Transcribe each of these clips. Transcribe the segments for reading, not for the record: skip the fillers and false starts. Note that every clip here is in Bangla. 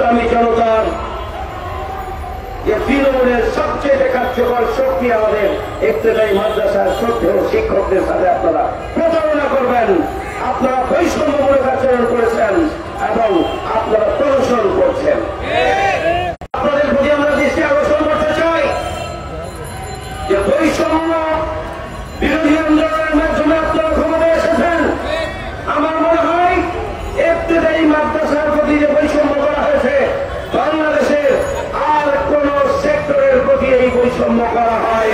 ইসলামী জনতার যে তৃণমূলের সবচেয়ে কার্যকর শক্তি আমাদের ইবতেদায়ী মাদ্রাসার শ্রদ্ধেয় শিক্ষকদের সাথে আপনারা প্রতারণা করবেন। আপনারা বৈষম্যমূলক আচরণ করেছেন এবং আপনারা প্রদর্শন করছেন। আপনাদের প্রতি আমরা দৃষ্টি আকর্ষণ করতে চাই যে বৈষম্য বিরোধী আন্দোলনের মাধ্যমে আপনারা ক্ষমতায় এসেছেন। আমার মনে হয় ইবতেদায়ী মাদ্রাসার প্রতি যে বৈষম্য করা হয়েছে, বাংলাদেশের আর কোন সেক্টরের প্রতি এই বৈষম্য করা হয়।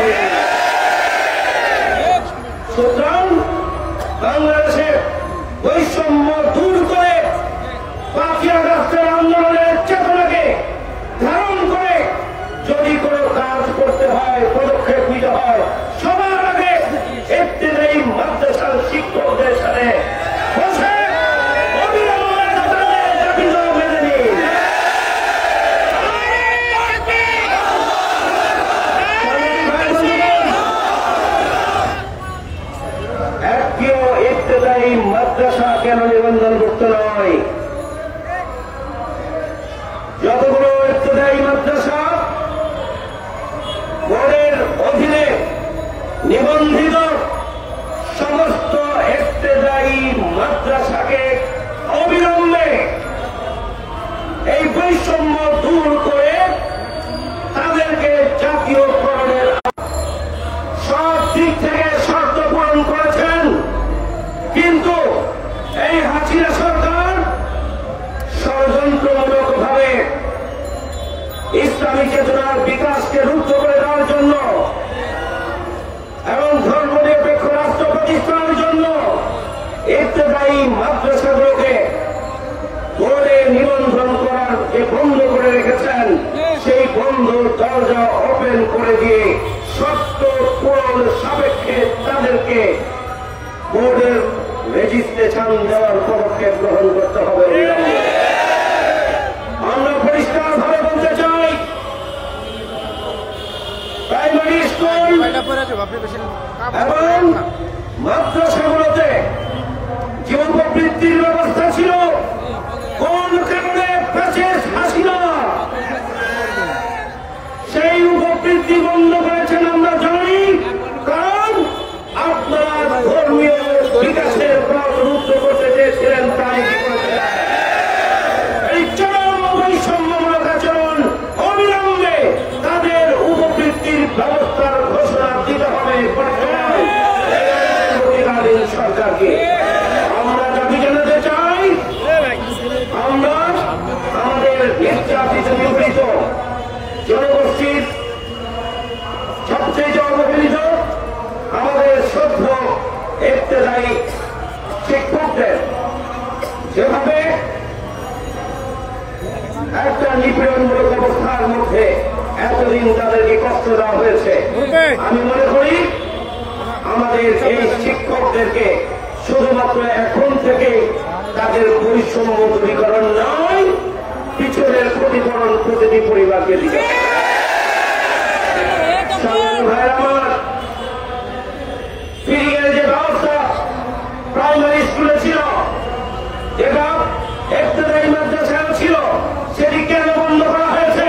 সুতরাং বাংলাদেশের বৈষম্য দূর করে পাঁচই আগস্টের আন্দোলনের চেতনাকে ধারণ করে যদি কোনো কাজ করতে হয়, পদক্ষেপ নিতে হয়, সবার আগে ইবতেদায়ী মাদ্রাসার শিক্ষকদের সাথে বসে মাদ্রাসা কেন নিবন্ধনভুক্ত নয়? যতগুলো ইবতেদায়ী মাদ্রাসা বোর্ডের অধীনে নিবন্ধিত, সমস্ত ইবতেদায়ী মাদ্রাসাকে অবিলম্বে এই বৈষম্য দূর করে তাদেরকে জাতীয়করণের সব দিক থেকে শর্ত পূরণ করেছেন। কিন্তু এই হাসিনা সরকার ষড়যন্ত্রমূলক ভাবে ইসলামী চেতনার বিকাশকে রুদ্ধ করে দেওয়ার জন্য এবং ধর্মনিরপেক্ষ রাষ্ট্র প্রতিষ্ঠার জন্য ইবতেদায়ী মাদ্রাসাগুলোকে বোর্ডে নিবন্ধন করার যে বন্ধ করে রেখেছেন, সেই বন্ধ দরজা ওপেন করে দিয়ে শর্ত পূরণ সাপেক্ষে তাদেরকে বোর্ডের রেজিস্ট্রেশন দেওয়ার পদক্ষেপ গ্রহণ করতে হবে। আমরা পরিষ্কার ভাবে বলতে চাই, প্রাইমারি স্কুল এবং মাদ্রাসাগুলোতে যে উপবৃত্তির ব্যবস্থা ছিল, কোন কারণে হাসিনা সেই উপবৃত্তি বন্ধ করেছেন আমরা জানি। কারণ আপনারা ধর্মীয় বিকাশের পথ রুদ্ধ করতে চেয়েছিলেন, তাই এই চরম বৈষম্যমূলক আচরণ অবিলম্বে তাদের উপবৃত্তির ব্যবস্থার ঘোষণা দিতে হবে বর্তমানকালীন সরকারকে। আমরা দাবি জানাতে চাই, আমরা আমাদের নির্যাতিত নিপীড়িত জনগোষ্ঠীর সবচেয়ে অবহেলিত আমাদের শ্রদ্ধ ইবতেদায়ী শিক্ষকদের যেভাবে একটা নিপীড়নমূলক অবস্থার মধ্যে এতদিন তাদেরকে কষ্ট দেওয়া হয়েছে, আমি মনে করি আমাদের এই শিক্ষকদেরকে শুধুমাত্র এখন থেকে তাদের বৈষম্য দূরীকরণ নয়, পিছনের ক্ষতিপূরণ প্রতিটি পরিবারকে দিতে হবে। ফিরিংয়ের যে ব্যবস্থা প্রাইমারি স্কুলে ছিল, যেটা ইবতেদায়ী মাদ্রাসায় ছিল, সেটি কেন বন্ধ করা হয়েছে?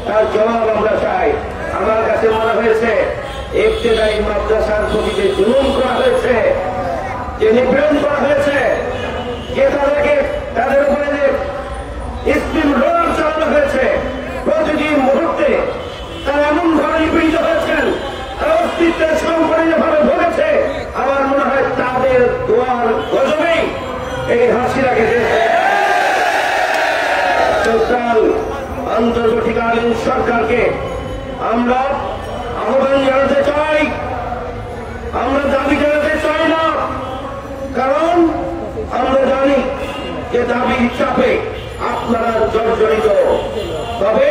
তার জবাব আমরা চাই। আমার কাছে মনে হয়েছে ইবতেদায়ী মাদ্রাসার প্রতি যে জুলুম করা হয়েছে, যে নিপীড়ন করা হয়েছে, যে তাদেরকে তাদের উপরে যে স্টিম রোলার চালানো হয়েছে, প্রতিটি মুহূর্তে তারা এমন ভাবে নিপীড়িত হয়েছেন, অস্তিত্বের সংকটে যেভাবে ভোগেছে, আমার মনে হয় তাদের দোয়ার গজবেই এই হাসিনাকে অন্তর্বর্তীকালীন সরকারকে আমরা আহ্বান জানাতে চাই, আমরা দাবি জানাতে চাই না। কারণ আমরা জানি যে দাবির চাপে আপনারা জর্জরিত, তবে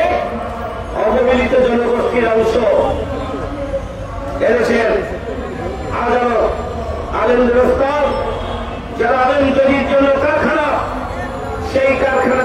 অবহেলিত জনগোষ্ঠীর অংশ এদেশের আদালত, আলেমদের স্তর, যারা আলেম তৈরির জন্য কারখানা, সেই কারখানা